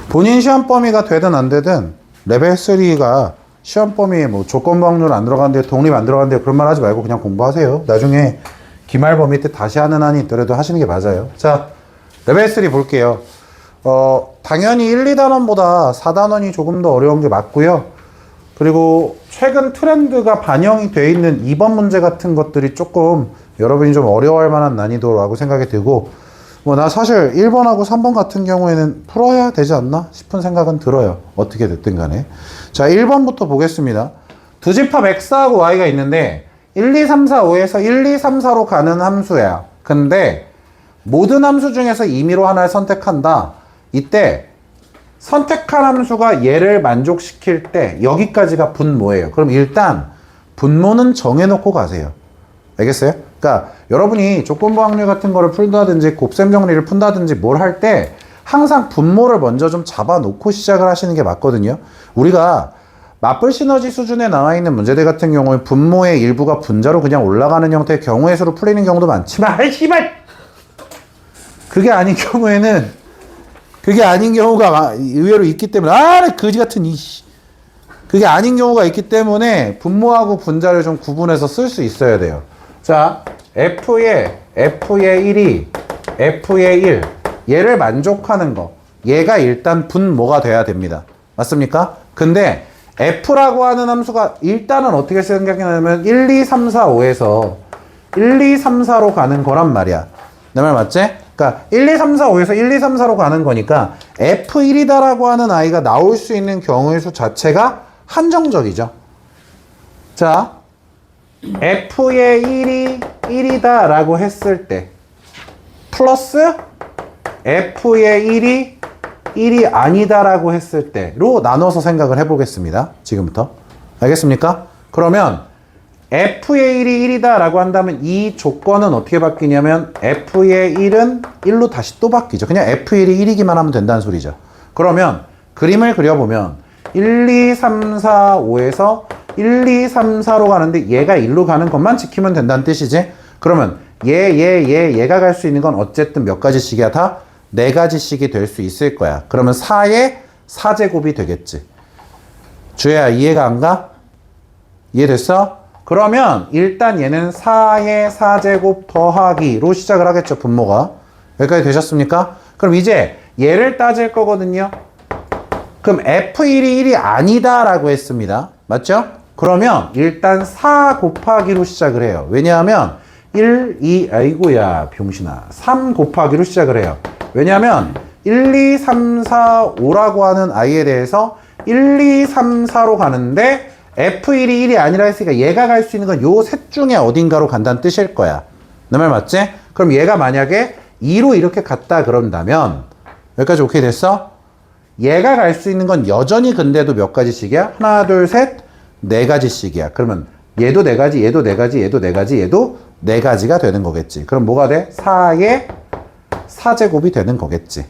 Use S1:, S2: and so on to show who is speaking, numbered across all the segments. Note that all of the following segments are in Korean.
S1: 본인 시험 범위가 되든 안 되든 레벨 3가 시험 범위에 뭐 조건 확률 안 들어간대, 독립 안 들어간대 그런 말 하지 말고 그냥 공부하세요. 나중에 기말 범위 때 다시 하는 한이 있더라도 하시는 게 맞아요. 자, 레벨 3 볼게요. 당연히 1, 2단원보다 4단원이 조금 더 어려운 게 맞고요. 그리고 최근 트렌드가 반영이 돼 있는 2번 문제 같은 것들이 조금 여러분이 좀 어려워할 만한 난이도라고 생각이 들고, 뭐 나 사실 1번하고 3번 같은 경우에는 풀어야 되지 않나 싶은 생각은 들어요. 어떻게 됐든 간에. 자, 1번부터 보겠습니다. 두 집합 x하고 y가 있는데 1, 2, 3, 4, 5에서 1, 2, 3, 4로 가는 함수야. 근데 모든 함수 중에서 임의로 하나를 선택한다. 이때 선택한 함수가 얘를 만족시킬 때 여기까지가 분모예요. 그럼 일단 분모는 정해놓고 가세요. 알겠어요? 그러니까 여러분이 조건부 확률 같은 거를 풀다든지 곱셈 정리를 푼다든지 뭘 할 때 항상 분모를 먼저 좀 잡아놓고 시작을 하시는 게 맞거든요. 우리가 맞불 시너지 수준에 나와 있는 문제들 같은 경우에 분모의 일부가 분자로 그냥 올라가는 형태의 경우의 수로 풀리는 경우도 많지만, 씨발! 그게 아닌 경우에는, 그게 아닌 경우가 의외로 있기 때문에, 거지 같은 그게 아닌 경우가 있기 때문에 분모하고 분자를 좀 구분해서 쓸 수 있어야 돼요. 자, F의 1이 F의 1, 얘를 만족하는 거, 얘가 일단 분모가 돼야 됩니다. 맞습니까? 근데 F라고 하는 함수가 일단은 어떻게 생각이 나냐면 1, 2, 3, 4, 5에서 1, 2, 3, 4로 가는 거란 말이야. 내 말 맞지? 그러니까 1, 2, 3, 4, 5에서 1, 2, 3, 4로 가는 거니까 F1이다라고 하는 아이가 나올 수 있는 경우의 수 자체가 한정적이죠. 자, F의 1이 1이다 라고 했을 때 플러스 F의 1이 아니다 라고 했을 때로 나눠서 생각을 해보겠습니다. 지금부터. 알겠습니까? 그러면 F의 1이 1이다 라고 한다면 이 조건은 어떻게 바뀌냐면 F의 1은 1로 다시 또 바뀌죠. 그냥 F1이 1이기만 하면 된다는 소리죠. 그러면 그림을 그려보면 1, 2, 3, 4, 5에서 1, 2, 3, 4로 가는데 얘가 1로 가는 것만 지키면 된다는 뜻이지. 그러면 얘가 갈 수 있는 건 어쨌든 몇 가지씩이야? 다 4가지씩이 될 수 있을 거야. 그러면 4의 4제곱이 되겠지. 주혜야, 이해가 안 가? 이해됐어? 그러면 일단 얘는 4의 4제곱 더하기로 시작을 하겠죠, 분모가. 여기까지 되셨습니까? 그럼 이제 얘를 따질 거거든요. 그럼 F1이 1이 아니다 라고 했습니다. 맞죠? 그러면 일단 4 곱하기로 시작을 해요. 왜냐하면 1, 2, 아이고야 병신아 3 곱하기로 시작을 해요. 왜냐하면 1, 2, 3, 4, 5라고 하는 아이에 대해서 1, 2, 3, 4로 가는데 F1이 1이 아니라 했으니까 얘가 갈 수 있는 건 요 셋 중에 어딘가로 간다는 뜻일 거야. 내 말 맞지? 그럼 얘가 만약에 2로 이렇게 갔다 그런다면 여기까지 오케이 됐어? 얘가 갈 수 있는 건 여전히 근데도 몇 가지씩이야? 하나, 둘, 셋, 4가지씩이야. 그러면 얘도 4가지, 얘도 4가지, 얘도 4가지, 얘도 4가지가 되는 거겠지. 그럼 뭐가 돼? 4의 4제곱이 되는 거겠지.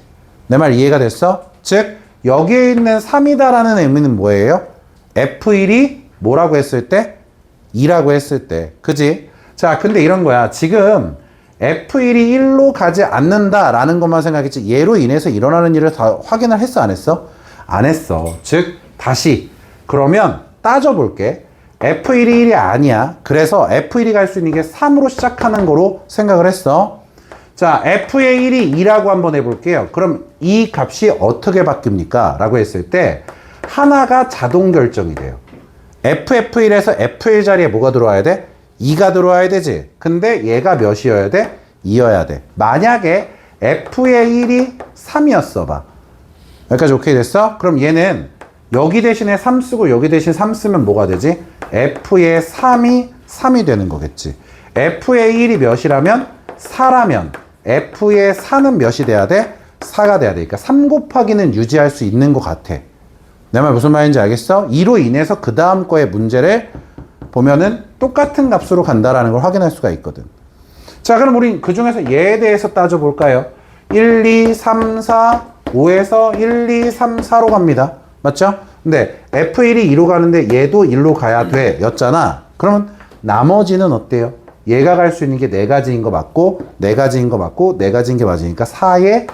S1: 내 말 이해가 됐어? 즉 여기에 있는 3이다라는 의미는 뭐예요? F1이 뭐라고 했을 때? 2라고 했을 때. 그지? 자, 근데 이런 거야. 지금 F1이 1로 가지 않는다라는 것만 생각했지 얘로 인해서 일어나는 일을 다 확인을 했어 안 했어? 안 했어. 즉 다시 그러면 따져볼게. F1이 1이 아니야. 그래서 F1이 갈 수 있는 게 3으로 시작하는 거로 생각을 했어. 자, F의 1이 2라고 한번 해볼게요. 그럼 이 값이 어떻게 바뀝니까? 라고 했을 때 하나가 자동 결정이 돼요. F1에서 F1 자리에 뭐가 들어와야 돼? 2가 들어와야 되지. 근데 얘가 몇이어야 돼? 2여야 돼. 만약에 F의 1이 3이었어 봐. 여기까지 오케이 됐어? 그럼 얘는 여기 대신에 3 쓰고 여기 대신 3 쓰면 뭐가 되지? F의 3이 되는 거겠지. F의 1이 몇이라면? 4라면 F의 4는 몇이 돼야 돼? 4가 돼야 돼. 그러니까 3 곱하기는 유지할 수 있는 것 같아. 내 말 무슨 말인지 알겠어? 이로 인해서 그 다음 거의 문제를 보면은 똑같은 값으로 간다라는 걸 확인할 수가 있거든. 자, 그럼 우리 그 중에서 얘에 대해서 따져볼까요? 1, 2, 3, 4, 5에서 1, 2, 3, 4로 갑니다. 맞죠? 근데 F1이 2로 가는데 얘도 1로 가야 돼 였잖아. 그러면 나머지는 어때요? 얘가 갈 수 있는 게 4가지인 거 맞고 4가지인 거 맞고 4가지인 게 맞으니까 4의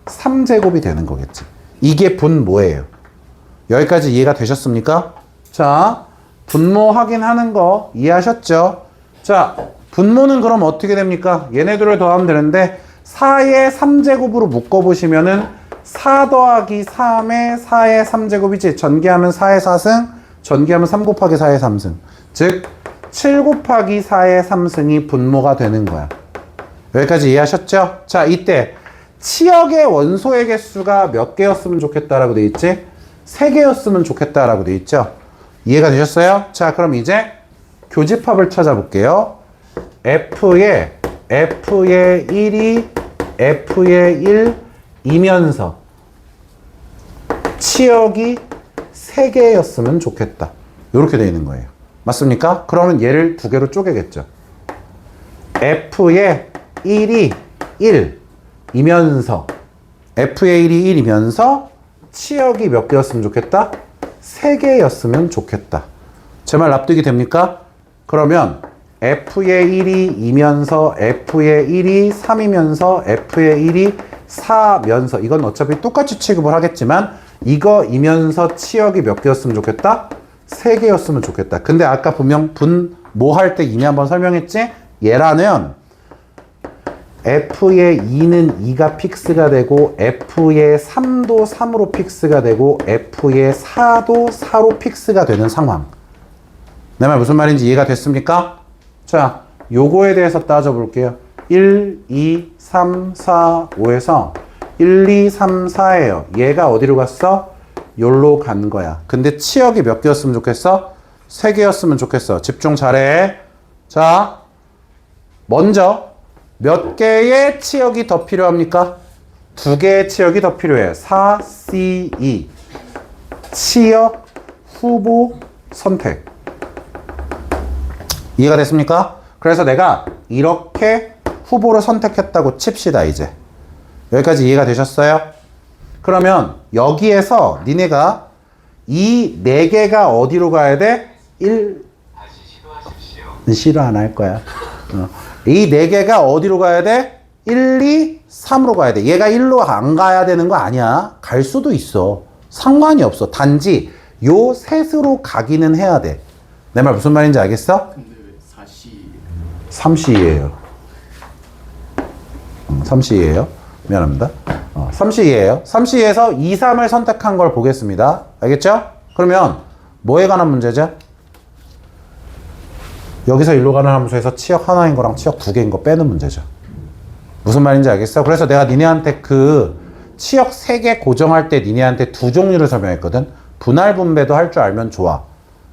S1: 3제곱이 되는 거겠지. 이게 분모예요. 여기까지 이해가 되셨습니까? 자, 분모 확인하는 거 이해하셨죠? 자, 분모는 그럼 어떻게 됩니까? 얘네들을 더하면 되는데 4의 3제곱으로 묶어보시면은 4 더하기 3의 4의 3제곱이지. 전개하면 4의 4승, 전개하면 3 곱하기 4의 3승. 즉 7 곱하기 4의 3승이 분모가 되는 거야. 여기까지 이해하셨죠? 자, 이때 치역의 원소의 개수가 몇 개였으면 좋겠다라고 돼 있지? 3개였으면 좋겠다라고 돼 있죠? 이해가 되셨어요? 자, 그럼 이제 교집합을 찾아볼게요. F의 1이 F의 1이면서 치역이 3개였으면 좋겠다. 이렇게 되어 있는 거예요. 맞습니까? 그러면 얘를 2개로 쪼개겠죠. F의 1이 1이면서 F의 1이 1이면서 치역이 몇 개였으면 좋겠다? 3개였으면 좋겠다. 제 말 납득이 됩니까? 그러면 F의 1이 2면서 F의 1이 3이면서 F의 1이 4면서 이건 어차피 똑같이 취급을 하겠지만 이거 이면서 치역이 몇 개였으면 좋겠다? 3개였으면 좋겠다. 근데 아까 분명 분모할 때 이미 한번 설명했지? 얘라는 F의 2는 2가 픽스가 되고 F의 3도 3으로 픽스가 되고 F의 4도 4로 픽스가 되는 상황. 내 말 무슨 말인지 이해가 됐습니까? 자, 요거에 대해서 따져볼게요. 1, 2, 3, 4, 5에서 1, 2, 3, 4예요. 얘가 어디로 갔어? 요로 간 거야. 근데 치역이 몇 개였으면 좋겠어? 3개였으면 좋겠어. 집중 잘해. 자, 먼저 몇 개의 치역이 더 필요합니까? 2개의 치역이 더 필요해. 4, C, E. 치역, 후보, 선택. 이해가 됐습니까? 그래서 내가 이렇게 후보를 선택했다고 칩시다, 이제. 여기까지 이해가 되셨어요? 그러면 여기에서 니네가 이 4개가 어디로 가야 돼? 1. 싫어 안 할 거야. 이 4개가 어디로 가야 돼? 1, 2, 3으로 가야 돼. 얘가 1로 안 가야 되는 거 아니야. 갈 수도 있어. 상관이 없어. 단지 요 셋으로 가기는 해야 돼. 내 말 무슨 말인지 알겠어?
S2: 근데 왜 4시?
S1: 3C예요. 3C예요. 미안합니다. 3C예요. 3C에서 2, 3을 선택한 걸 보겠습니다. 알겠죠? 그러면 뭐에 관한 문제죠? 여기서 일로 가는 함수에서 치역 하나인 거랑 치역 2개인 거 빼는 문제죠. 무슨 말인지 알겠어? 그래서 내가 니네한테 그 치역 3개 고정할 때 니네한테 2종류를 설명했거든. 분할 분배도 할 줄 알면 좋아.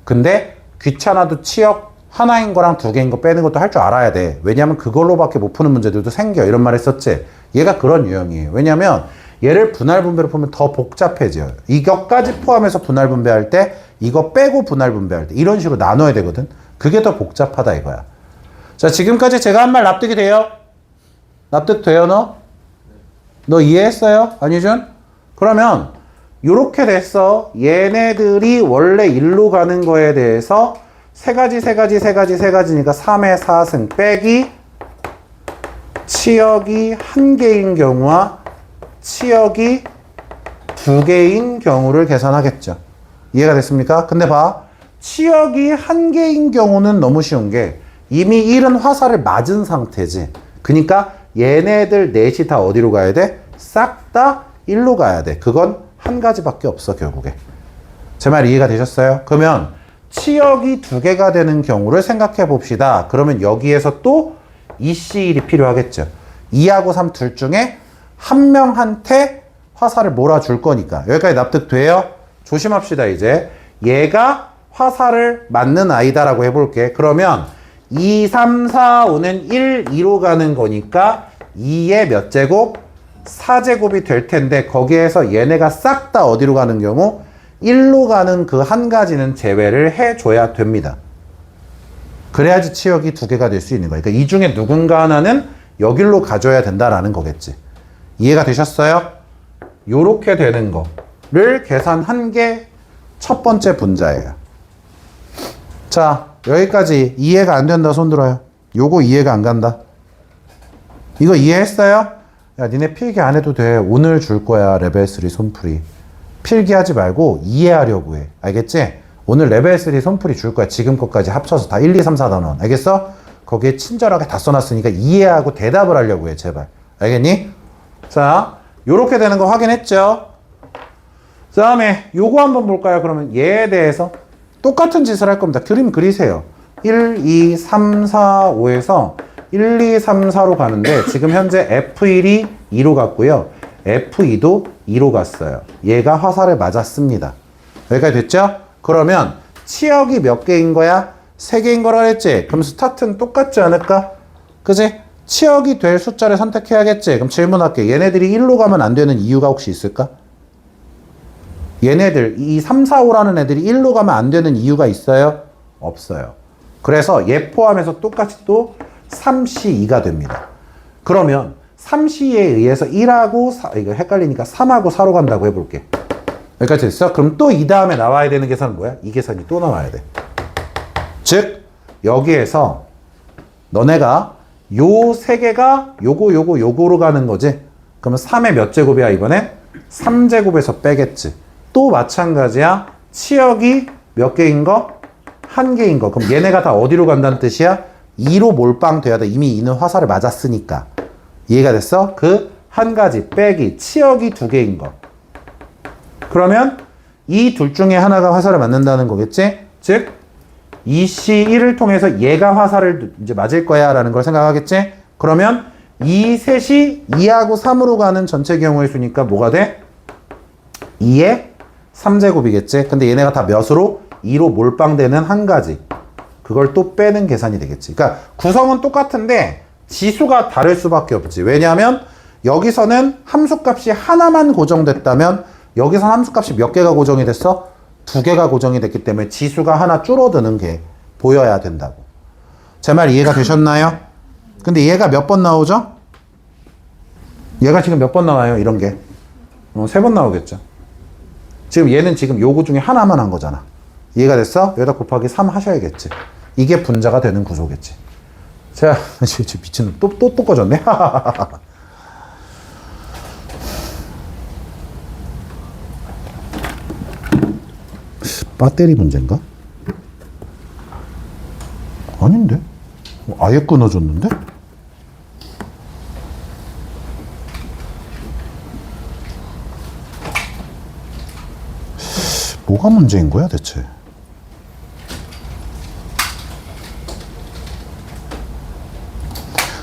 S1: 근데 귀찮아도 치역 하나인 거랑 2개인 거 빼는 것도 할 줄 알아야 돼. 왜냐면 그걸로밖에 못 푸는 문제들도 생겨. 이런 말 했었지? 얘가 그런 유형이에요. 왜냐면 얘를 분할 분배로 풀면 더 복잡해져요. 이것까지 포함해서 분할 분배할 때 이거 빼고 분할 분배할 때 이런 식으로 나눠야 되거든. 그게 더 복잡하다 이거야. 자, 지금까지 제가 한 말 납득이 돼요? 납득돼요, 너? 너 이해했어요? 안유준? 그러면 요렇게 됐어. 얘네들이 원래 일로 가는 거에 대해서 세 가지니까 3의 4승 빼기 치역이 1개인 경우와 치역이 2개인 경우를 계산하겠죠. 이해가 됐습니까? 근데 봐. 치역이 1개인 경우는 너무 쉬운 게 이미 1은 화살을 맞은 상태지. 그러니까 얘네들 넷이 다 어디로 가야 돼? 싹 다 1로 가야 돼. 그건 한 가지밖에 없어 결국에. 제 말 이해가 되셨어요? 그러면 치역이 2개가 되는 경우를 생각해 봅시다. 그러면 여기에서 또 2C1이 필요하겠죠. 2하고 3 둘 중에 한 명한테 화살을 몰아줄 거니까. 여기까지 납득돼요? 조심합시다 이제. 얘가 화살을 맞는 아이다라고 해볼게. 그러면 2, 3, 4, 5는 1, 2로 가는 거니까 2의 몇 제곱? 4제곱이 될 텐데 거기에서 얘네가 싹 다 어디로 가는 경우? 1로 가는 그 한 가지는 제외를 해줘야 됩니다. 그래야지 치역이 2개가 될 수 있는 거예요. 그러니까 이 중에 누군가 하나는 여길로 가줘야 된다라는 거겠지. 이해가 되셨어요? 요렇게 되는 거를 계산한 게 첫 번째 분자예요. 자, 여기까지 이해가 안 된다 손 들어요. 요거 이해가 안 간다. 이거 이해했어요? 야, 니네 필기 안 해도 돼. 오늘 줄 거야. 레벨 3 손풀이. 필기하지 말고 이해하려고 해. 알겠지? 오늘 레벨 3 손풀이 줄 거야. 지금 것까지 합쳐서 다 1, 2, 3, 4단원. 알겠어? 거기에 친절하게 다 써놨으니까 이해하고 대답을 하려고 해. 제발. 알겠니? 자, 요렇게 되는 거 확인했죠? 그 다음에 요거 한번 볼까요? 그러면 얘에 대해서 똑같은 짓을 할 겁니다. 그림 그리세요. 1, 2, 3, 4, 5에서 1, 2, 3, 4로 가는데 지금 현재 F1이 2로 갔고요. F2도 2로 갔어요. 얘가 화살을 맞았습니다. 여기까지 됐죠? 그러면 치역이 몇 개인 거야? 3개인 거라 그랬지? 그럼 스타트는 똑같지 않을까? 그지? 치역이 될 숫자를 선택해야겠지? 그럼 질문할게. 얘네들이 1로 가면 안 되는 이유가 혹시 있을까? 얘네들, 이 3, 4, 5라는 애들이 1로 가면 안 되는 이유가 있어요? 없어요. 그래서 얘 포함해서 똑같이 또 3C2가 됩니다. 그러면 3C에 의해서 1하고 4, 이거 헷갈리니까 3하고 4로 간다고 해볼게. 여기까지 됐어? 그럼 또 이 다음에 나와야 되는 계산은 뭐야? 이 계산이 또 나와야 돼. 즉, 여기에서 너네가 요 3개가 요거로 가는 거지? 그러면 3의 몇 제곱이야, 이번에? 3제곱에서 빼겠지. 또 마찬가지야. 치역이 몇 개인 거? 1개인 거. 그럼 얘네가 다 어디로 간다는 뜻이야? 2로 몰빵돼야 돼. 이미 2는 화살을 맞았으니까. 이해가 됐어? 그 한 가지 빼기 치역이 2개인 거. 그러면 이 둘 중에 하나가 화살을 맞는다는 거겠지? 즉 2C1을 통해서 얘가 화살을 이제 맞을 거야 라는 걸 생각하겠지? 그러면 이 셋이 2하고 3으로 가는 전체 경우의 수니까 뭐가 돼? 2의 3제곱이겠지? 근데 얘네가 다 몇으로? 2로 몰빵되는 한 가지. 그걸 또 빼는 계산이 되겠지. 그러니까 구성은 똑같은데 지수가 다를 수밖에 없지. 왜냐하면 여기서는 함수값이 하나만 고정됐다면 여기서는 함수값이 몇 개가 고정이 됐어? 2개가 고정이 됐기 때문에 지수가 하나 줄어드는 게 보여야 된다고. 제 말 이해가 되셨나요? 근데 얘가 몇 번 나오죠? 얘가 지금 몇 번 나와요? 이런 게 3번 나오겠죠. 지금 얘는 지금 요거 중에 하나만 한 거잖아. 이해가 됐어? 여기다 곱하기 3 하셔야겠지. 이게 분자가 되는 구조겠지. 자, 미친놈 또 꺼졌네. 배터리 문제인가? 아닌데? 아예 끊어졌는데? 뭐가 문제인 거야 대체?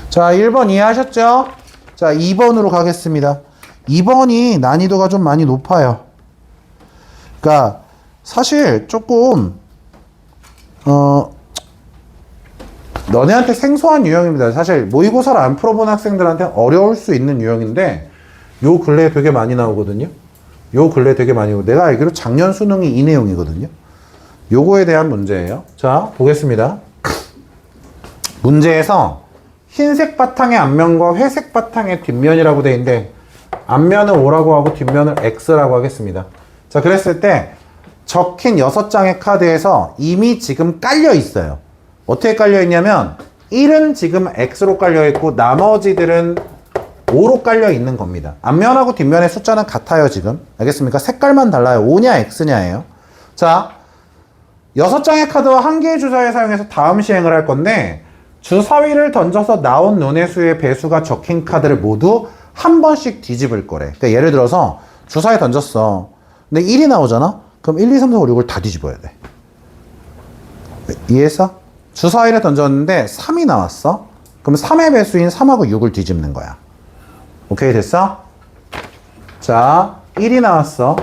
S1: 자, 1번 이해하셨죠? 자, 2번으로 가겠습니다. 2번이 난이도가 좀 많이 높아요. 그러니까 사실 조금 너네한테 생소한 유형입니다. 사실 모의고사를 안 풀어본 학생들한테 어려울 수 있는 유형인데 요 근래에 되게 많이 나오거든요. 요 근래에 되게 많이 오고 내가 알기로 작년 수능이 이 내용이거든요. 요거에 대한 문제예요. 자, 보겠습니다. 문제에서 흰색 바탕의 앞면과 회색 바탕의 뒷면이라고 되어 있는데 앞면은 O라고 하고 뒷면을 X라고 하겠습니다. 자, 그랬을 때 적힌 6장의 카드에서 이미 지금 깔려 있어요. 어떻게 깔려 있냐면 1은 지금 X로 깔려 있고 나머지들은 O로 깔려 있는 겁니다. 앞면하고 뒷면의 숫자는 같아요, 지금. 알겠습니까? 색깔만 달라요. O냐 X냐예요. 자, 6장의 카드와 1개의 주사위 사용해서 다음 시행을 할 건데 주사위를 던져서 나온 눈의 수의 배수가 적힌 카드를 모두 한 번씩 뒤집을 거래. 그러니까 예를 들어서 주사위 던졌어. 근데 1이 나오잖아? 그럼 1, 2, 3, 4, 5, 6을 다 뒤집어야 돼. 이해했어? 주사위를 던졌는데 3이 나왔어? 그럼 3의 배수인 3하고 6을 뒤집는 거야. 오케이, 됐어? 자, 1이 나왔어.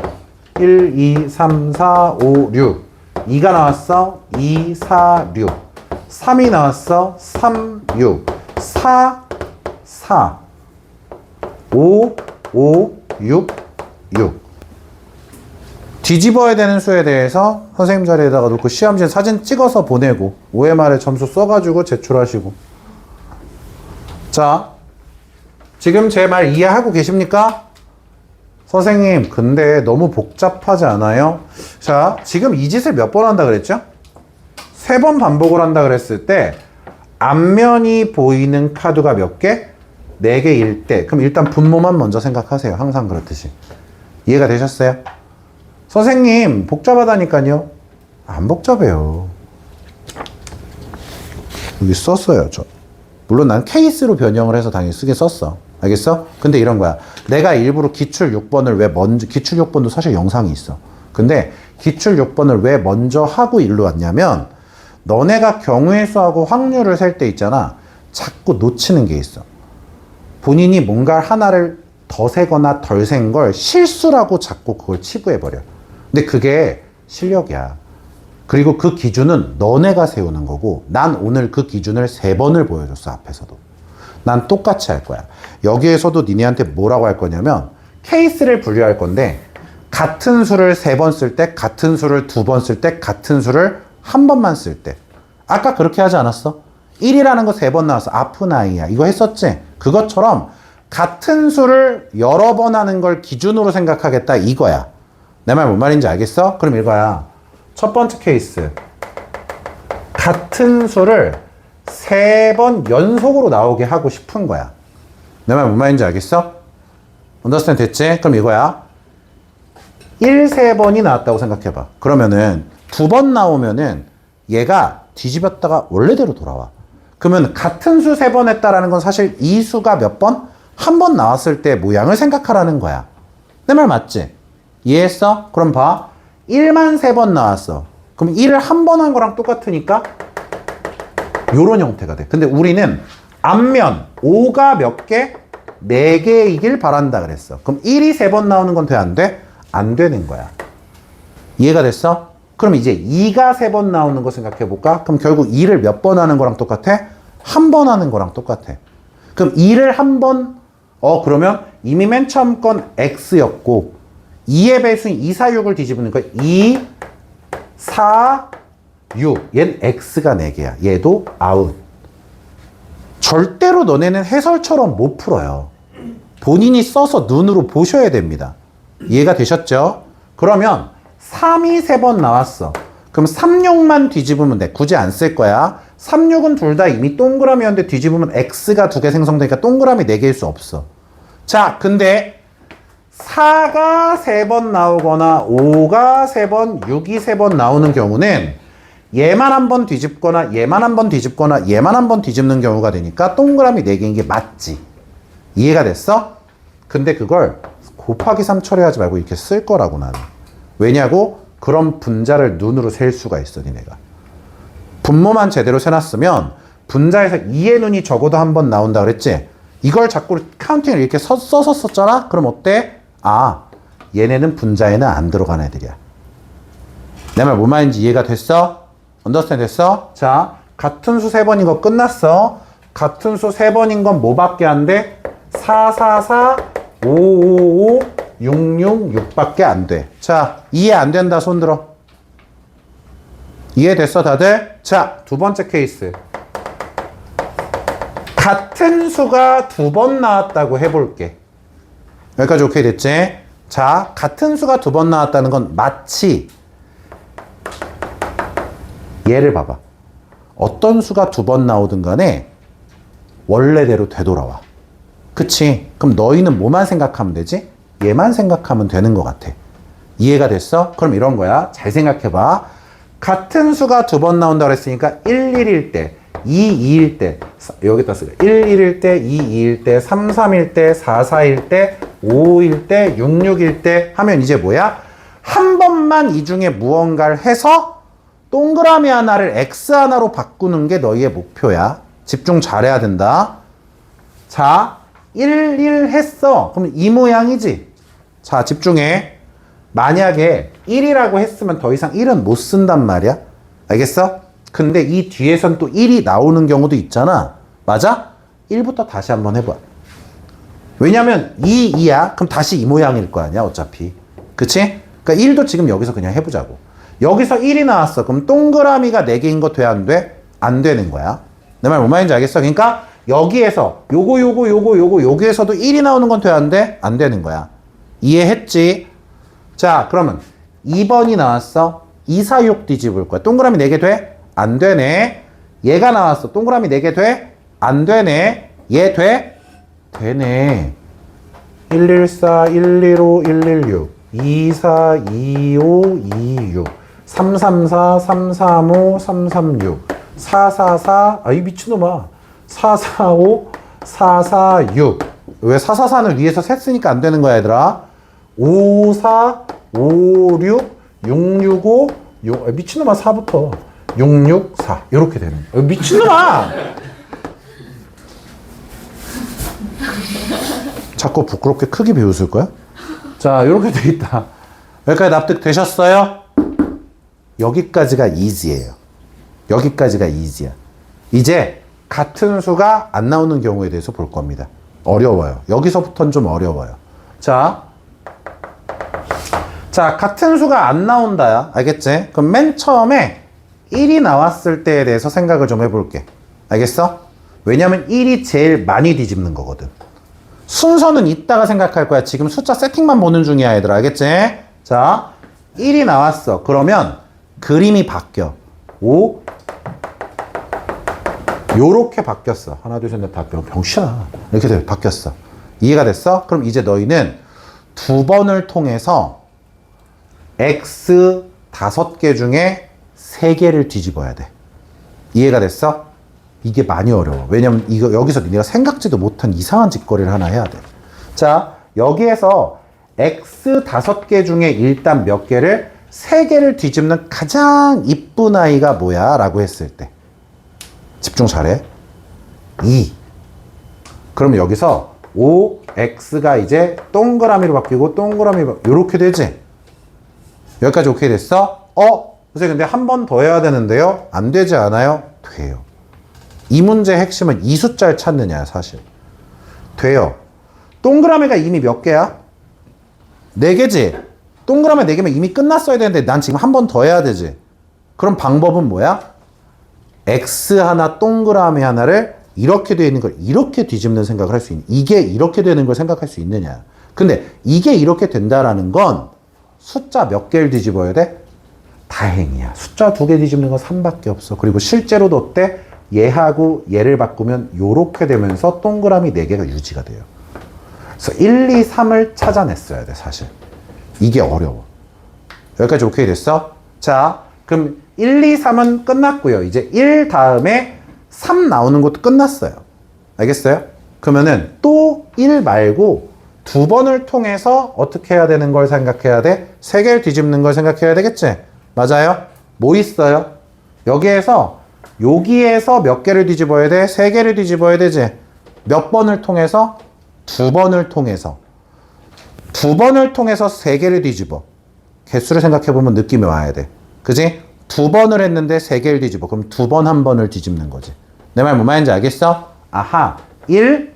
S1: 1, 2, 3, 4, 5, 6. 2가 나왔어. 2, 4, 6. 3이 나왔어. 3, 6. 4, 4. 5, 5, 6, 6. 뒤집어야 되는 수에 대해서 선생님 자리에다가 놓고 시험지에 사진 찍어서 보내고 OMR에 점수 써가지고 제출하시고. 자, 지금 제 말 이해하고 계십니까? 선생님, 근데 너무 복잡하지 않아요? 자, 지금 이 짓을 몇 번 한다 그랬죠? 3번 반복을 한다 그랬을 때 앞면이 보이는 카드가 몇 개? 4개일 때. 그럼 일단 분모만 먼저 생각하세요. 항상 그렇듯이. 이해가 되셨어요? 선생님 복잡하다니까요. 안 복잡해요. 여기 썼어요. 저 물론 난 케이스로 변형을 해서 당연히 쓰게 썼어. 알겠어? 근데 이런 거야. 내가 일부러 기출 6번을 왜 먼저, 기출 6번도 사실 영상이 있어. 근데 기출 6번을 왜 먼저 하고 일로 왔냐면 너네가 경우의 수하고 확률을 셀 때 있잖아. 자꾸 놓치는 게 있어. 본인이 뭔가 하나를 더 세거나 덜 센 걸 실수라고 자꾸 그걸 치부해버려. 근데 그게 실력이야. 그리고 그 기준은 너네가 세우는 거고 난 오늘 그 기준을 3번을 보여줬어. 앞에서도. 난 똑같이 할 거야. 여기에서도 니네한테 뭐라고 할 거냐면 케이스를 분류할 건데 같은 수를 3번 쓸 때, 같은 수를 2번 쓸 때, 같은 수를 1번만 쓸 때. 아까 그렇게 하지 않았어? 1이라는 거 3번 나왔어. 아픈 아이야. 이거 했었지? 그것처럼 같은 수를 여러 번 하는 걸 기준으로 생각하겠다 이거야. 내 말 뭔 말인지 알겠어? 그럼 이거야. 첫 번째 케이스. 같은 수를 3번 연속으로 나오게 하고 싶은 거야. 내 말 뭔 말인지 알겠어? 언더스탠드 됐지? 그럼 이거야. 1, 3번이 나왔다고 생각해봐. 그러면은 2번 나오면은 얘가 뒤집었다가 원래대로 돌아와. 그러면 같은 수 3번 했다라는 건 사실 이 수가 몇 번? 한 번 나왔을 때 모양을 생각하라는 거야. 내 말 맞지? 이해했어? 그럼 봐. 1만 3번 나왔어. 그럼 1을 한 번 한 거랑 똑같으니까 요런 형태가 돼. 근데 우리는 앞면 5가 몇 개? 4개이길 바란다 그랬어. 그럼 1이 3번 나오는 건 돼? 안 돼? 안 되는 거야. 이해가 됐어? 그럼 이제 2가 3번 나오는 거 생각해 볼까? 그럼 결국 2를 몇 번 하는 거랑 똑같아? 한 번 하는 거랑 똑같아. 그럼 2를 한 번, 그러면 이미 맨 처음 건 x였고 2의 배수인 2, 4, 6을 뒤집는 거야. 2, 4, 6. 얘는 x가 4개야. 얘도 아웃. 절대로 너네는 해설처럼 못 풀어요. 본인이 써서 눈으로 보셔야 됩니다. 이해가 되셨죠? 그러면 3이 3번 나왔어. 그럼 3, 6만 뒤집으면 돼. 굳이 안 쓸 거야. 3, 6은 둘 다 이미 동그라미였는데 뒤집으면 x가 2개 생성되니까 동그라미 4개일 수 없어. 자, 근데 4가 3번 나오거나 5가 3번, 6이 3번 나오는 경우는 얘만 한 번 뒤집거나 얘만 한 번 뒤집거나 얘만 한 번 뒤집는 경우가 되니까 동그라미 4개인 게 맞지. 이해가 됐어? 근데 그걸 곱하기 3 처리하지 말고 이렇게 쓸 거라고 나는. 왜냐고? 그런 분자를 눈으로 셀 수가 있어 니네가. 분모만 제대로 세놨으면 분자에서 2의 눈이 적어도 한 번 나온다 그랬지? 이걸 자꾸 카운팅을 이렇게 써서 썼잖아? 그럼 어때? 아, 얘네는 분자에는 안 들어간 애들이야. 내 말 뭔 말인지 이해가 됐어? 언더스탠드 됐어? 자, 같은 수 3번인 거 끝났어. 같은 수 3번인 건 뭐밖에 안 돼? 4, 4, 4, 5, 5, 5, 6, 6, 6밖에 안 돼. 자, 이해 안 된다 손 들어. 이해됐어 다들? 자, 두 번째 케이스. 같은 수가 2번 나왔다고 해볼게. 여기까지 오케이 됐지? 자, 같은 수가 2번 나왔다는 건 마치 얘를 봐봐. 어떤 수가 2번 나오든 간에 원래대로 되돌아와. 그치? 그럼 너희는 뭐만 생각하면 되지? 얘만 생각하면 되는 것 같아. 이해가 됐어? 그럼 이런 거야. 잘 생각해봐. 같은 수가 2번 나온다 그랬으니까 1, 1일 때, 2, 2일 때, 여기다 쓰자. 1, 1일 때, 2, 2일 때, 3, 3일 때, 4, 4일 때, 5, 5일 때, 6, 6일 때 하면 이제 뭐야? 한 번만 이 중에 무언가를 해서 동그라미 하나를 X 하나로 바꾸는 게 너희의 목표야. 집중 잘해야 된다. 자, 1, 1 했어. 그럼 이 모양이지. 자, 집중해. 만약에 1이라고 했으면 더 이상 1은 못 쓴단 말이야. 알겠어? 근데 이 뒤에선 또 1이 나오는 경우도 있잖아. 맞아? 1부터 다시 한번 해봐. 왜냐면 2, 2야. 그럼 다시 이 모양일 거 아니야, 어차피. 그치? 그러니까 1도 지금 여기서 그냥 해보자고. 여기서 1이 나왔어. 그럼 동그라미가 4개인 거 돼, 안 돼? 안 되는 거야. 내 말 뭔 말인지 알겠어? 그러니까 여기에서 여기에서도 1이 나오는 건 돼, 안 돼? 안 되는 거야. 이해했지? 자, 그러면 2번이 나왔어. 2, 4, 6 뒤집을 거야. 동그라미 4개 돼? 안 되네. 얘가 나왔어. 동그라미 4개 돼? 안 되네. 얘 돼? 되네. 114, 115, 116. 2, 4, 2, 5, 2, 6. 3, 3, 4, 3, 3, 5, 3, 3, 6. 4, 4, 4. 아, 이 미친놈아. 4, 4, 5, 4, 4, 6. 왜 4, 4, 4는 위에서 셋 쓰니까 안 되는 거야, 얘들아? 5, 4, 5, 6, 6, 6, 5, 6. 아, 미친놈아, 4부터. 6, 6, 4. 이렇게 되는 거야. 미친놈아! 자꾸 부끄럽게 크게 비웃을 거야? 자, 이렇게 돼 있다. 여기까지 납득되셨어요? 여기까지가 easy예요. 여기까지가 easy야. 이제 같은 수가 안 나오는 경우에 대해서 볼 겁니다. 어려워요. 여기서부터는 좀 어려워요. 자, 같은 수가 안 나온다야. 알겠지? 그럼 맨 처음에 1이 나왔을 때에 대해서 생각을 좀 해볼게. 알겠어? 왜냐면 1이 제일 많이 뒤집는 거거든. 순서는 이따가 생각할 거야. 지금 숫자 세팅만 보는 중이야, 얘들아. 알겠지? 자, 1이 나왔어. 그러면 그림이 바뀌어. 5 요렇게 바뀌었어. 하나, 둘, 셋, 넷, 다 병신아. 이렇게 돼, 바뀌었어. 이해가 됐어? 그럼 이제 너희는 두 번을 통해서 X 5개 중에 3개를 뒤집어야 돼. 이해가 됐어? 이게 많이 어려워. 왜냐면 이거 여기서 네가 생각지도 못한 이상한 짓거리를 하나 해야 돼. 자, 여기에서 X 5개 중에 일단 몇 개를 3개를 뒤집는 가장 이쁜 아이가 뭐야? 라고 했을 때 집중 잘해. 2. 그러면 여기서 5x가 이제 동그라미로 바뀌고 동그라미로 이렇게 되지? 여기까지 오케이 됐어? 선생님 근데 한 번 더 해야 되는데요? 안 되지 않아요? 돼요. 이 문제의 핵심은 이 숫자를 찾느냐 사실. 돼요. 동그라미가 이미 몇 개야? 4개지? 동그라미 4개면 이미 끝났어야 되는데 난 지금 한 번 더 해야 되지. 그럼 방법은 뭐야? X 하나 동그라미 하나를 이렇게 되어 있는 걸 이렇게 뒤집는 생각을 할 수 있는, 이게 이렇게 되는 걸 생각할 수 있느냐. 근데 이게 이렇게 된다라는 건 숫자 몇 개를 뒤집어야 돼? 다행이야. 숫자 2개 뒤집는 건 3밖에 없어. 그리고 실제로도 어때? 얘하고 얘를 바꾸면 요렇게 되면서 동그라미 4개가 유지가 돼요. 그래서 1, 2, 3을 찾아냈어야 돼 사실. 이게 어려워. 여기까지 오케이 됐어? 자, 그럼 1, 2, 3은 끝났고요. 이제 1 다음에 3 나오는 것도 끝났어요. 알겠어요? 그러면은 또 1 말고 2번을 통해서 어떻게 해야 되는 걸 생각해야 돼? 3개를 뒤집는 걸 생각해야 되겠지? 맞아요? 뭐 있어요? 여기에서 몇 개를 뒤집어야 돼? 3개를 뒤집어야 되지? 몇 번을 통해서? 2번을 통해서. 2번을 통해서 3개를 뒤집어. 개수를 생각해보면 느낌이 와야 돼. 그지? 2번을 했는데 3개를 뒤집어. 그럼 2번 한 번을 뒤집는 거지. 내 말 뭔 말인지 알겠어? 아하. 1,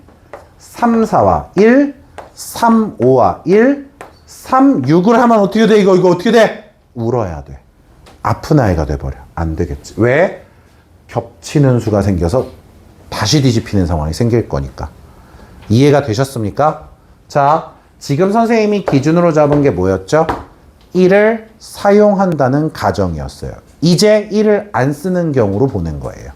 S1: 3, 4와 1, 3, 5와 1, 3, 6을 하면 어떻게 돼? 이거 어떻게 돼? 울어야 돼. 아픈 아이가 돼버려. 안 되겠지. 왜? 겹치는 수가 생겨서 다시 뒤집히는 상황이 생길 거니까. 이해가 되셨습니까? 자, 지금 선생님이 기준으로 잡은 게 뭐였죠? 1을 사용한다는 가정이었어요. 이제 1을 안 쓰는 경우로 보는 거예요.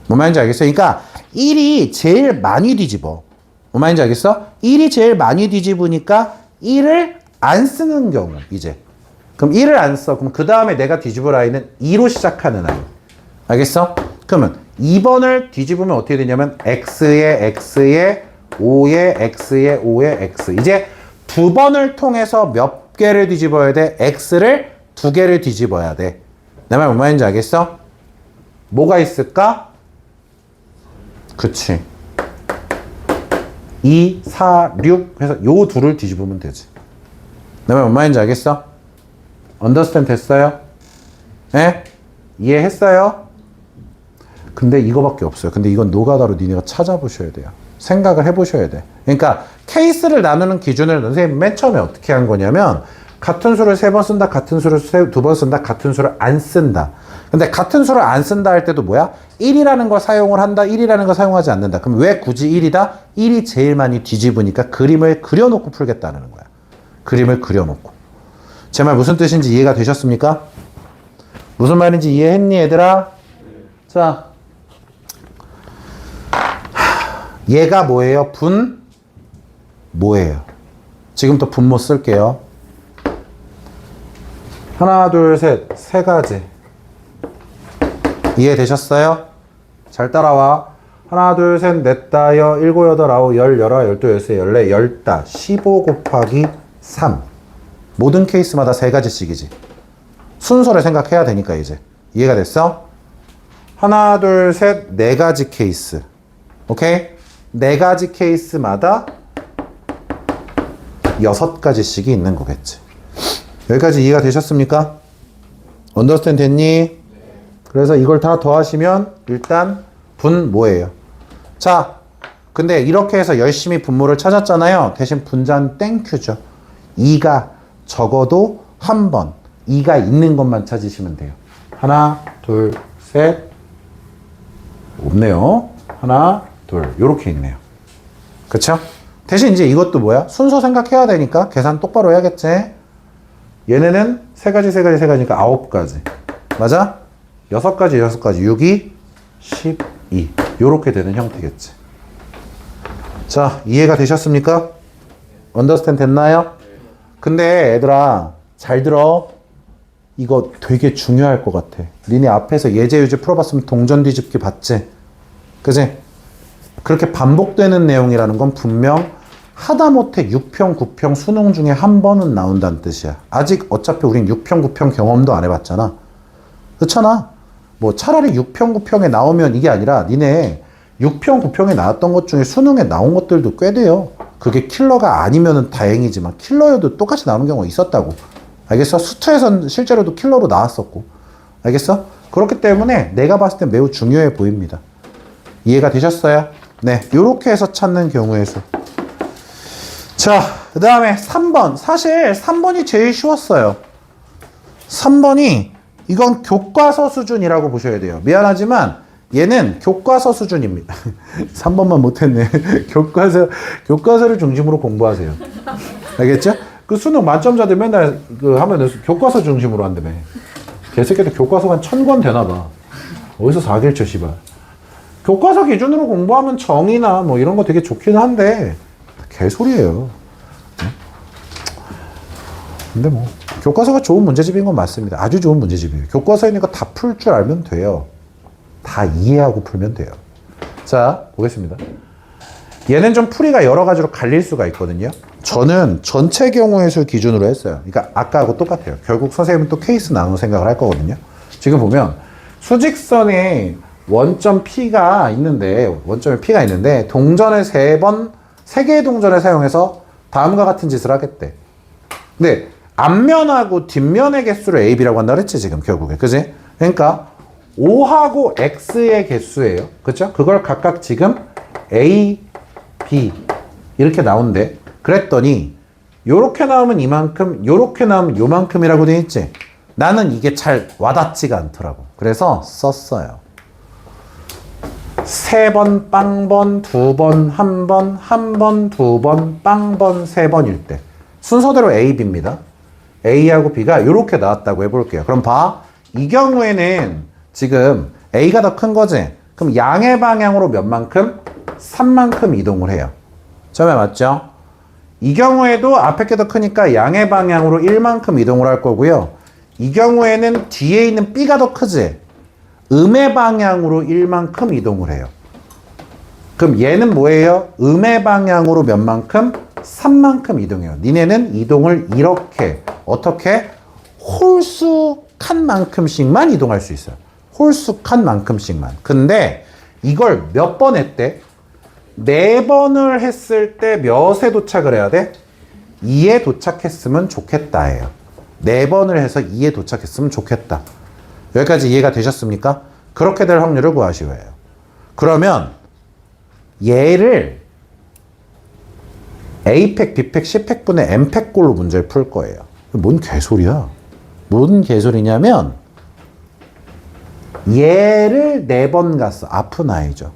S1: 뭔 말인지 알겠어요? 그러니까 1이 제일 많이 뒤집어. 뭔 말인지 알겠어? 1이 제일 많이 뒤집으니까 1을 안 쓰는 경우 이제. 그럼 1을 안 써. 그럼 그 다음에 내가 뒤집을 아이는 2로 시작하는 아이. 알겠어? 그러면 2번을 뒤집으면 어떻게 되냐면 x에 x에 5에 x에 5에 x. 이제 2번을 통해서 몇 개를 뒤집어야 돼? x를 2개를 뒤집어야 돼. 내 말 뭔 말인지 알겠어? 뭐가 있을까? 그치. 2, 4, 6 해서 요 둘을 뒤집으면 되지. 내 말 뭔 말인지 알겠어? 언더스탠드 됐어요? 예? 이해했어요? 근데 이거밖에 없어요. 근데 이건 노가다로 니네가 찾아보셔야 돼요. 생각을 해보셔야 돼. 그러니까 케이스를 나누는 기준을 선생님 맨 처음에 어떻게 한 거냐면 같은 수를 3번 쓴다, 같은 수를 2번 쓴다, 같은 수를 안 쓴다. 근데 같은 수를 안 쓴다 할 때도 뭐야? 1이라는 걸 사용을 한다, 1이라는 걸 사용하지 않는다. 그럼 왜 굳이 1이다? 1이 제일 많이 뒤집으니까 그림을 그려놓고 풀겠다는 거야. 그림을 그려놓고. 제 말 무슨 뜻인지 이해가 되셨습니까? 무슨 말인지 이해했니 얘들아? 자, 얘가 뭐예요? 뭐예요? 지금부터 분모 쓸게요. 하나, 둘, 셋. 세 가지. 이해되셨어요? 잘 따라와. 하나, 둘, 셋, 넷, 다, 여, 일곱, 여덟, 아홉, 열, 열하, 열두, 열세, 열네, 열다. 15 곱하기 3. 모든 케이스마다 세 가지씩이지. 순서를 생각해야 되니까 이제. 이해가 됐어? 하나, 둘, 셋, 네 가지 케이스. 오케이? 네 가지 케이스마다 6가지씩이 있는 거겠지. 여기까지 이해가 되셨습니까? 언더스탠드 됐니? 그래서 이걸 다 더하시면 일단 분 뭐예요? 자, 근데 이렇게 해서 열심히 분모를 찾았잖아요. 대신 분자는 땡큐죠. 2가 적어도 한 번 2가 있는 것만 찾으시면 돼요. 하나, 둘, 셋. 없네요. 하나, 둘. 요렇게 있네요. 그쵸? 대신 이제 이것도 뭐야? 순서 생각해야 되니까 계산 똑바로 해야겠지? 얘네는 세 가지니까 9가지. 맞아? 6가지, 6가지. 6이 12. 요렇게 되는 형태겠지. 자, 이해가 되셨습니까? 언더스탠드 됐나요? 근데 얘들아, 잘 들어. 이거 되게 중요할 것 같아. 니네 앞에서 예제, 유제 풀어봤으면 동전 뒤집기 봤지? 그지? 그렇게 반복되는 내용이라는 건 분명 하다못해 6평, 9평 수능 중에 한 번은 나온다는 뜻이야. 아직 어차피 우린 6평, 9평 경험도 안 해봤잖아. 그렇잖아. 뭐 차라리 6평, 9평에 나오면 이게 아니라 니네 6평, 9평에 나왔던 것 중에 수능에 나온 것들도 꽤 돼요. 그게 킬러가 아니면은 다행이지만 킬러여도 똑같이 나오는 경우가 있었다고. 알겠어? 수투에선 실제로도 킬러로 나왔었고. 알겠어? 그렇기 때문에 내가 봤을 때 매우 중요해 보입니다. 이해가 되셨어요? 네. 요렇게 해서 찾는 경우의 수. 자, 그 다음에 3번. 사실 3번이 제일 쉬웠어요. 3번이 이건 교과서 수준이라고 보셔야 돼요. 미안하지만 얘는 교과서 수준입니다. 3번만 못했네. 교과서를 중심으로 공부하세요. 알겠죠? 그 수능 만점자들 맨날 그 하면은 교과서 중심으로 한다며. 개새끼들 교과서가 한 1000권 되나봐. 어디서 사기를 쳐, 씨발. 교과서 기준으로 공부하면 정의나 뭐 이런 거 되게 좋긴 한데 개소리예요. 근데 뭐 교과서가 좋은 문제집인 건 맞습니다. 아주 좋은 문제집이에요. 교과서에 있는 거 다 풀 줄 알면 돼요. 다 이해하고 풀면 돼요. 자, 보겠습니다. 얘는 좀 풀이가 여러 가지로 갈릴 수가 있거든요. 저는 전체 경우의 수 기준으로 했어요. 그러니까 아까하고 똑같아요. 결국 선생님은 또 케이스 나누는 생각을 할 거거든요. 지금 보면 수직선에 원점 P가 있는데 동전을 3개의 동전을 사용해서 다음과 같은 짓을 하겠대. 근데 앞면하고 뒷면의 개수를 A, B라고 한다 그랬지 지금 결국에. 그지? 그러니까 O하고 X의 개수예요. 그쵸? 그걸 각각 지금 A, B 이렇게 나온대. 그랬더니 요렇게 나오면 이만큼, 요렇게 나오면 요만큼이라고 돼 있지. 나는 이게 잘 와닿지가 않더라고. 그래서 썼어요. 3번, 빵번, 2번, 1번, 1번, 2번, 빵번, 3번일 때 순서대로 A, B입니다. A하고 B가 이렇게 나왔다고 해볼게요. 그럼 봐. 이 경우에는 지금 A가 더 큰 거지? 그럼 양의 방향으로 몇 만큼? 3만큼 이동을 해요. 처음에 맞죠? 이 경우에도 앞에 게 더 크니까 양의 방향으로 1만큼 이동을 할 거고요. 이 경우에는 뒤에 있는 B가 더 크지? 음의 방향으로 1만큼 이동을 해요. 그럼 얘는 뭐예요? 음의 방향으로 몇 만큼? 3만큼 이동해요. 니네는 이동을 이렇게 어떻게? 홀수칸 만큼씩만 이동할 수 있어요. 홀수칸 만큼씩만. 근데 이걸 몇 번 했대? 4번을 했을 때 몇에 도착을 해야 돼? 2에 도착했으면 좋겠다예요. 4번을 해서 2에 도착했으면 좋겠다. 여기까지 이해가 되셨습니까? 그렇게 될 확률을 구하시오 해요. 그러면 얘를 A팩, B팩, C팩분의 M팩꼴로 문제를 풀 거예요. 뭔 개소리야? 뭔 개소리냐면 얘를 4번 갔어. 아픈 아이죠.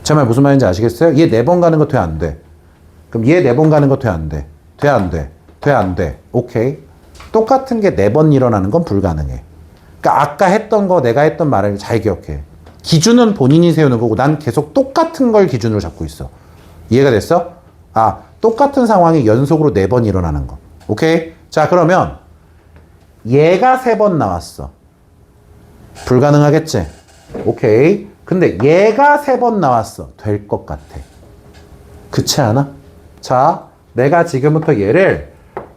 S1: 제 말 무슨 말인지 아시겠어요? 얘 4번 가는 거 돼, 안 돼? 그럼 얘 4번 가는 거 돼, 안 돼? 돼, 안 돼? 돼, 안 돼? 오케이. 똑같은 게 4번 일어나는 건 불가능해. 그러니까 아까 했던 거 내가 했던 말을 잘 기억해. 기준은 본인이 세우는 거고 난 계속 똑같은 걸 기준으로 잡고 있어. 이해가 됐어? 아, 똑같은 상황이 연속으로 4번 일어나는 거. 오케이? 자, 그러면 얘가 3번 나왔어. 불가능하겠지? 오케이. 근데 얘가 3번 나왔어. 될 것 같아. 그렇지 않아? 자, 내가 지금부터 얘를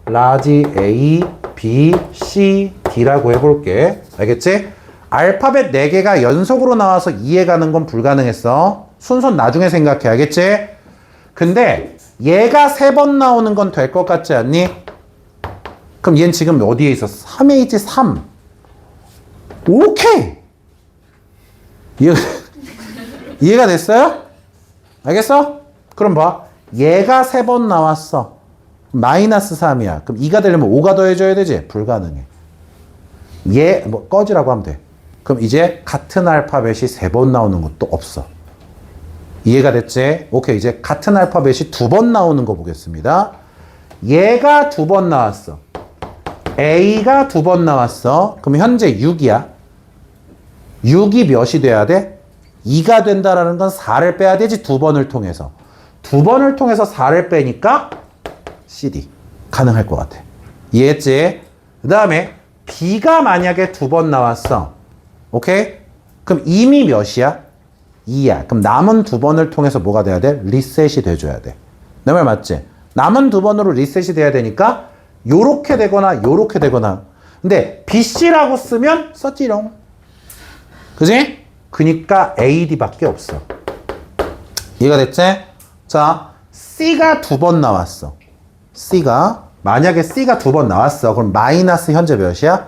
S1: 라지 A, B, C, D라고 해볼게. 알겠지? 알파벳 4개가 연속으로 나와서 이해가는 건 불가능했어. 순서는 나중에 생각해. 알겠지? 근데 얘가 3번 나오는 건 될 것 같지 않니? 그럼 얘는 지금 어디에 있어? 3에 있지, 3. 오케이! 이해가 됐어요? 알겠어? 그럼 봐. 얘가 3번 나왔어. 마이너스 3이야. 그럼 2가 되려면 5가 더해줘야 되지? 불가능해. 얘, 뭐, 꺼지라고 하면 돼. 그럼 이제 같은 알파벳이 3번 나오는 것도 없어. 이해가 됐지? 오케이. 이제 같은 알파벳이 2번 나오는 거 보겠습니다. 얘가 2번 나왔어. A가 2번 나왔어. 그럼 현재 6이야. 6이 몇이 돼야 돼? 2가 된다라는 건 4를 빼야 되지. 2번을 통해서. 2번을 통해서 4를 빼니까 CD. 가능할 것 같아. 이해했지? 그 다음에 B가 만약에 2번 나왔어. 오케이? 그럼 이미 몇이야? 2야. 그럼 남은 2번을 통해서 뭐가 돼야 돼? 리셋이 돼줘야 돼. 내 말 맞지? 남은 2번으로 리셋이 돼야 되니까 요렇게 되거나 요렇게 되거나. 근데 BC라고 쓰면 썼지롱. 그지? 그니까 AD밖에 없어. 이해가 됐지? 자, C가 2번 나왔어. C가 만약에 C가 2번 나왔어. 그럼 마이너스 현재 몇이야?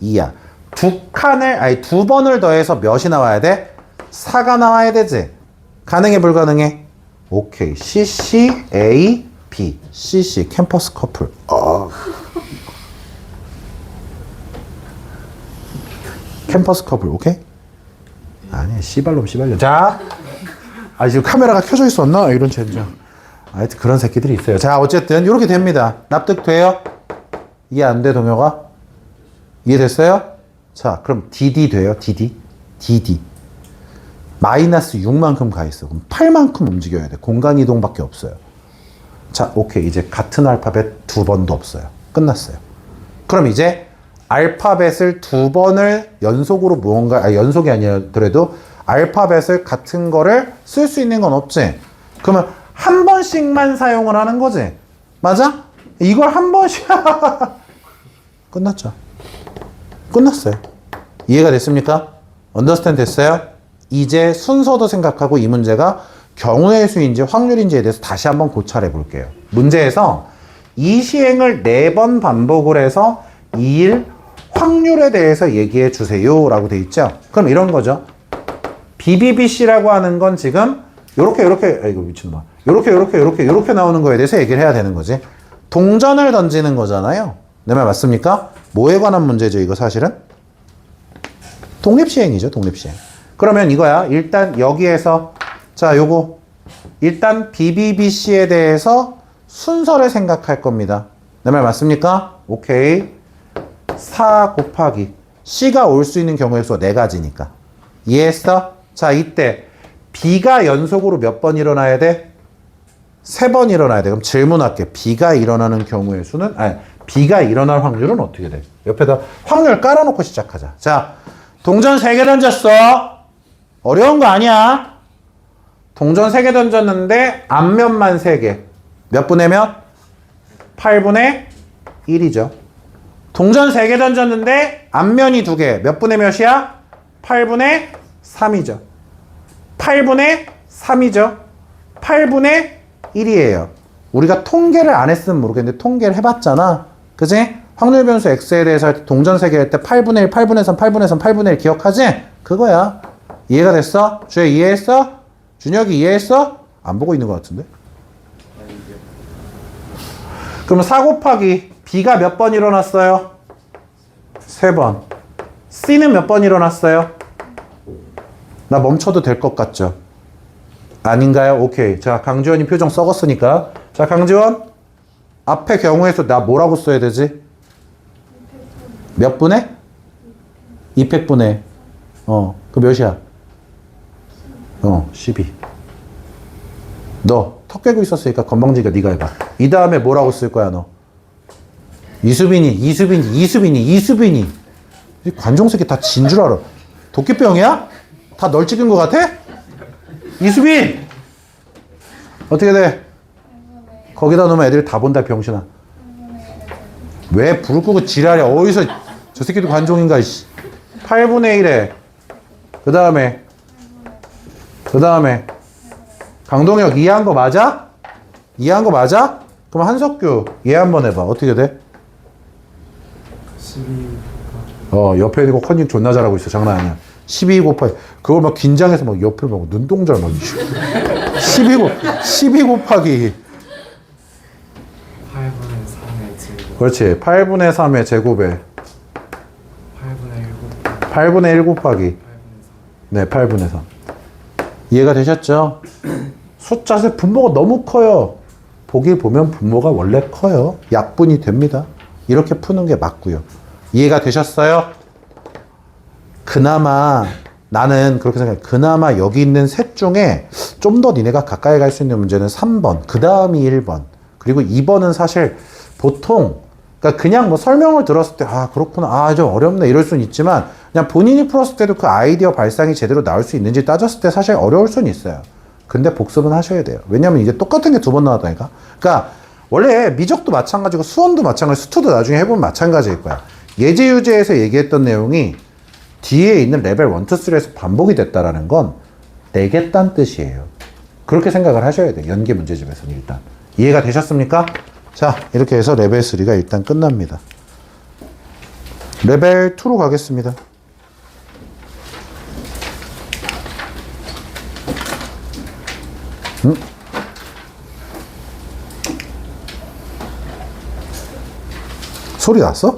S1: 2야. 두 번을 더해서 몇이 나와야 돼? 4가 나와야 되지. 가능해 불가능해? 오케이. CC A B CC 캠퍼스 커플. 캠퍼스 커플. 오케이? 아니, 씨발놈 씨발년. 자, 지금 카메라가 켜져 있었나? 이런 젠장. 하여튼 그런 새끼들이 있어요. 자, 어쨌든 이렇게 됩니다. 납득돼요? 이해 안 돼, 동요가? 이해됐어요? 자, 그럼 DD 돼요? DD. 마이너스 6만큼 가 있어. 그럼 8만큼 움직여야 돼. 공간 이동밖에 없어요. 자, 오케이. 이제 같은 알파벳 2번도 없어요. 끝났어요. 그럼 이제 알파벳을 2번을 연속으로 연속이 아니더라도 알파벳을 같은 거를 쓸 수 있는 건 없지. 그러면 한 번씩만 사용을 하는 거지. 맞아? 이걸 한 번씩 끝났죠. 끝났어요. 이해가 됐습니까? 언더스탠드 됐어요? 이제 순서도 생각하고 이 문제가 경우의 수인지 확률인지에 대해서 다시 한번 고찰해 볼게요. 문제에서 이 시행을 4번 반복을 해서 2일 확률에 대해서 얘기해 주세요 라고 돼 있죠. 그럼 이런 거죠. BBBC라고 하는 건 지금 요렇게 아이고 미친놈아. 요렇게 나오는 거에 대해서 얘기를 해야 되는 거지. 동전을 던지는 거잖아요. 내 말 맞습니까? 뭐에 관한 문제죠 이거 사실은? 독립시행이죠. 독립시행. 그러면 이거야. 일단 여기에서 자 요거 일단 BBBC에 대해서 순서를 생각할 겁니다. 내 말 맞습니까? 오케이. 4 곱하기 C가 올 수 있는 경우의 수가 4가지니까. 이해했어? 자, 이때 B가 연속으로 몇 번 일어나야 돼? 3번 일어나야 돼. 그럼 질문할게. B가 일어나는 경우의 수는, B가 일어날 확률은 어떻게 돼? 옆에다 확률 깔아놓고 시작하자. 자, 동전 3개 던졌어. 어려운 거 아니야. 동전 3개 던졌는데 앞면만 3개. 몇 분의 몇? 8분의 1이죠. 동전 3개 던졌는데 앞면이 2개. 몇 분의 몇이야? 8분의 3이죠. 8분의 3이죠. 8분의 1이에요. 우리가 통계를 안 했으면 모르겠는데 통계를 해봤잖아. 그지? 확률 변수 X에 대해서 할 때 동전 3개 할 때 8분의 1, 8분의 3, 8분의 3, 8분의 1 기억하지? 그거야. 이해가 됐어? 주혜 이해했어? 준혁이 이해했어? 안 보고 있는 것 같은데? 그러면 4 곱하기 B가 몇 번 일어났어요? 3번. C는 몇 번 일어났어요? 나 멈춰도 될 것 같죠? 아닌가요? 오케이. 자, 강지원이 표정 썩었으니까. 자, 강지원. 앞에 경우의 수 나 뭐라고 써야 되지? 몇 분의? 200분의. 그 몇이야? 12. 너 턱 깨고 있었으니까 건방지가 네가 해봐. 이 다음에 뭐라고 쓸 거야 너? 이수빈이. 이 관종 새끼 다 진 줄 알아. 도끼병이야? 다 널 찍은 것 같아? 이수빈! 어떻게 돼? 거기다 놓으면 애들이 다 본다, 병신아. 왜 불을 끄고 지랄이야? 어디서 저 새끼도 관종인가, 씨. 8분의 1에. 그 다음에. 강동혁 이해한 거 맞아? 이해한 거 맞아? 그럼 한석규 이해 한번 해봐. 어떻게 돼?
S3: 12
S1: 옆에 있는 거 컨닝 존나 잘하고 있어. 장난 아니야. 12 곱하기. 그걸 막 긴장해서 막 옆을 막 눈동자를 막. 12 곱하기.
S3: 8분의 3의 제곱
S1: 그렇지. 8분의 3의 제곱에
S3: 8분의 1 곱하기
S1: 8분의 1 곱하기.
S3: 8분의 3
S1: 네, 8분의 3. 이해가 되셨죠? 숫자의 분모가 너무 커요. 보기 보면 분모가 원래 커요. 약분이 됩니다. 이렇게 푸는 게 맞고요. 이해가 되셨어요? 그나마 나는 그렇게 생각해. 그나마 여기 있는 셋 중에 좀 더 니네가 가까이 갈 수 있는 문제는 3번, 그 다음이 1번, 그리고 2번은 사실 보통 그러니까 그냥 뭐 설명을 들었을 때 아 그렇구나, 아 좀 어렵네 이럴 수는 있지만 그냥 본인이 풀었을 때도 그 아이디어 발상이 제대로 나올 수 있는지 따졌을 때 사실 어려울 수는 있어요. 근데 복습은 하셔야 돼요. 왜냐면 이제 똑같은 게 두 번 나왔다니까. 그러니까 원래 미적도 마찬가지고 수원도 마찬가지, 수투도 나중에 해보면 마찬가지일 거야. 예제 유제에서 얘기했던 내용이 뒤에 있는 레벨 1, 2, 3에서 반복이 됐다라는 건 내겠다는 뜻이에요. 그렇게 생각을 하셔야 돼요. 연계 문제집에서는 일단. 이해가 되셨습니까? 자, 이렇게 해서 레벨 3가 일단 끝납니다. 레벨 2로 가겠습니다. 소리 났어?